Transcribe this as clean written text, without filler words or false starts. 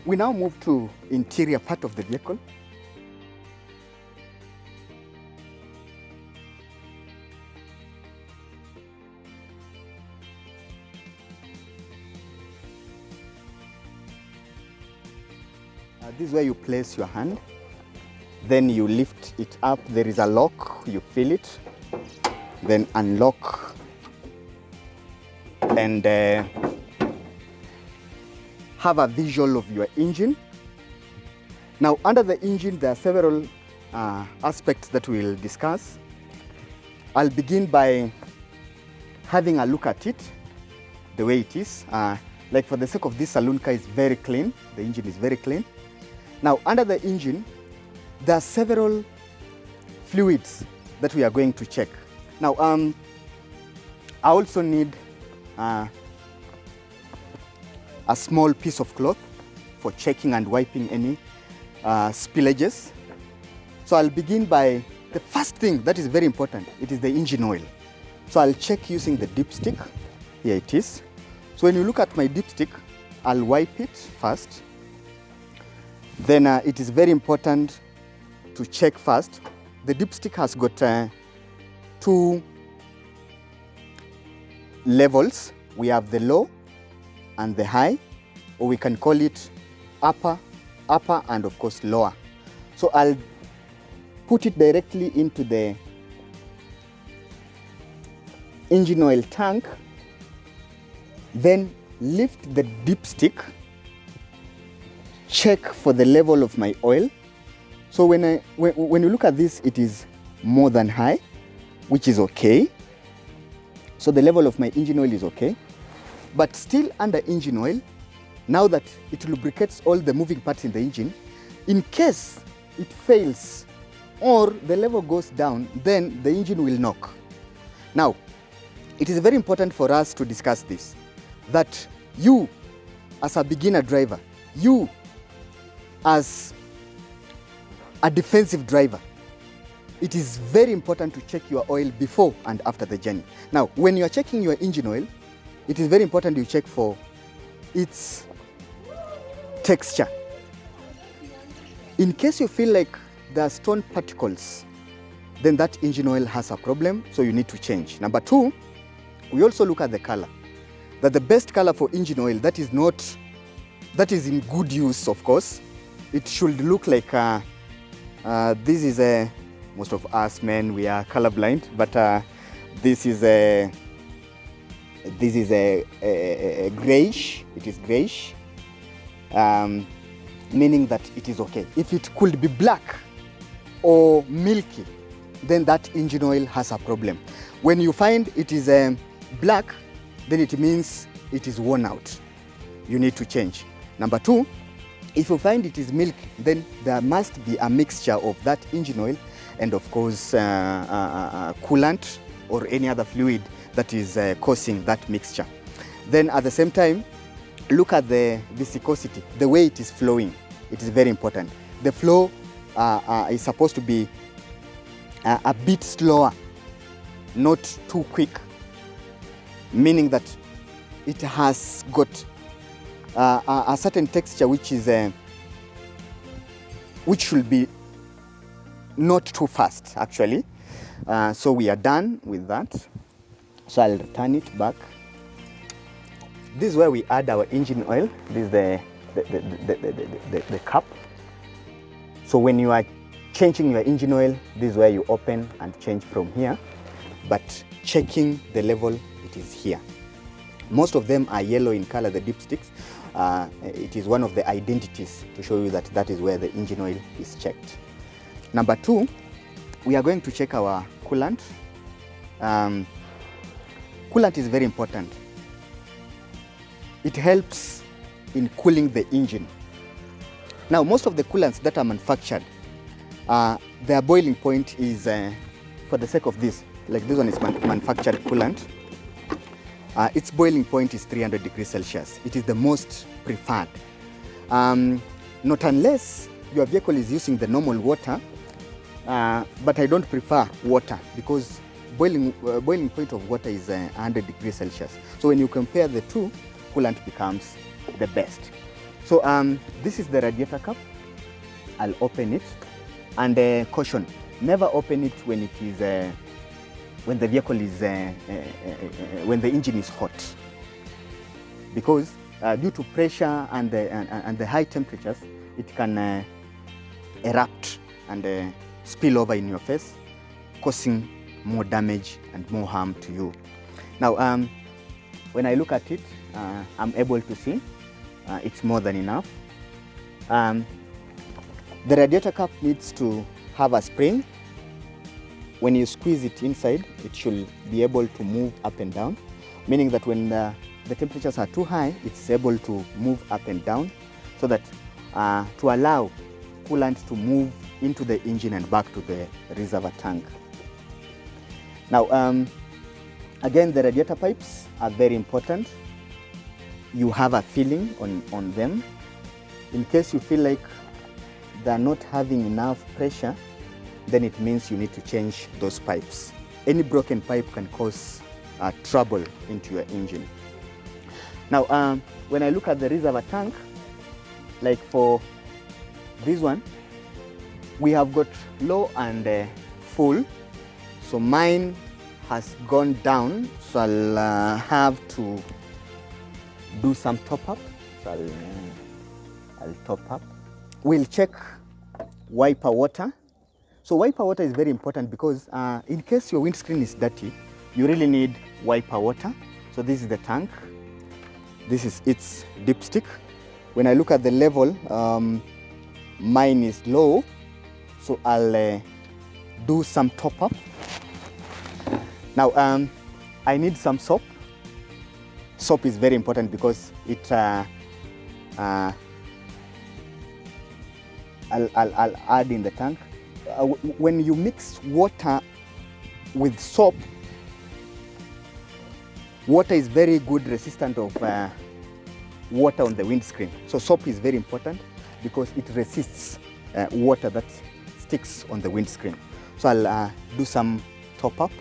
We now move to interior part of the vehicle. This is where you place your hand. Then you lift it up. There is a lock. You feel it. Then unlock. And have a visual of your engine. Now, under the engine, there are several aspects that we'll discuss. I'll begin by having a look at it, the way it is. Like for the sake of this saloon car, is very clean. The engine is very clean. Now, under the engine, there are several fluids that we are going to check. Now, I also need a small piece of cloth for checking and wiping any spillages. So I'll begin by the first thing that is very important. It is the engine oil. So I'll check using the dipstick. Here it is. So when you look at my dipstick, I'll wipe it first. Then it is very important to check first. The dipstick has got two levels. We have the low and the high, or we can call it upper, and of course lower. So I'll put it directly into the engine oil tank, then lift the dipstick, check for the level of my oil. So when you look at this, it is more than high, which is okay. So the level of my engine oil is okay. But still under engine oil, now that it lubricates all the moving parts in the engine, in case it fails or the level goes down, then the engine will knock. Now, it is very important for us to discuss this, that you as a beginner driver, you as a defensive driver, it is very important to check your oil before and after the journey. Now, when you are checking your engine oil, it is very important you check for its texture. In case you feel like there are stone particles, then that engine oil has a problem, so you need to change. Number two, we also look at the color. That the best color for engine oil that is in good use, of course, it should look like this is most of us men, we are colorblind, but this is a grayish. It is grayish, meaning that it is okay. If it could be black or milky, then that engine oil has a problem. When you find it is black, then it means it is worn out. You need to change. Number two, if you find it is milky, then there must be a mixture of that engine oil and of course coolant or any other fluid that is causing that mixture. Then at the same time, look at the viscosity, the way it is flowing. It is very important. The flow is supposed to be a bit slower, not too quick, meaning that it has got a certain texture which should be not too fast, actually. So we are done with that. So I'll turn it back. This is where we add our engine oil. This is the cap. So when you are changing your engine oil, this is where you open and change from here. But checking the level, it is here. Most of them are yellow in color, the dipsticks. It is one of the identities to show you that that is where the engine oil is checked. Number two, we are going to check our coolant. Coolant is very important. It helps in cooling the engine. Now, most of the coolants that are manufactured, their boiling point is, for the sake of this, like this one is manufactured coolant. Its boiling point is 300 degrees Celsius. It is the most preferred. Not unless your vehicle is using the normal water, but I don't prefer water because boiling point of water is 100 degrees Celsius. So when you compare the two, coolant becomes the best. So this is the radiator cap. I'll open it, and caution, never open it when it is when the vehicle is when the engine is hot, because due to pressure and the high temperatures, it can erupt and spill over in your face, causing more damage and more harm to you. Now, when I look at it, I'm able to see it's more than enough. The radiator cap needs to have a spring. When you squeeze it inside, it should be able to move up and down, meaning that when the temperatures are too high, it's able to move up and down, so that to allow coolant to move into the engine and back to the reservoir tank. Now, again, the radiator pipes are very important. You have a feeling on them. In case you feel like they're not having enough pressure, then it means you need to change those pipes. Any broken pipe can cause trouble into your engine. Now, when I look at the reservoir tank, like for this one, we have got low and full. So mine has gone down, so I'll have to do some top up. So I'll top up. We'll check wiper water. So wiper water is very important because in case your windscreen is dirty, you really need wiper water. So this is the tank. This is its dipstick. When I look at the level, mine is low, so I'll do some top up. Now, I need some soap. Soap is very important because it I'll add in the tank. When you mix water with soap, water is very good resistant of water on the windscreen. So soap is very important because it resists water that sticks on the windscreen. So I'll do some top up.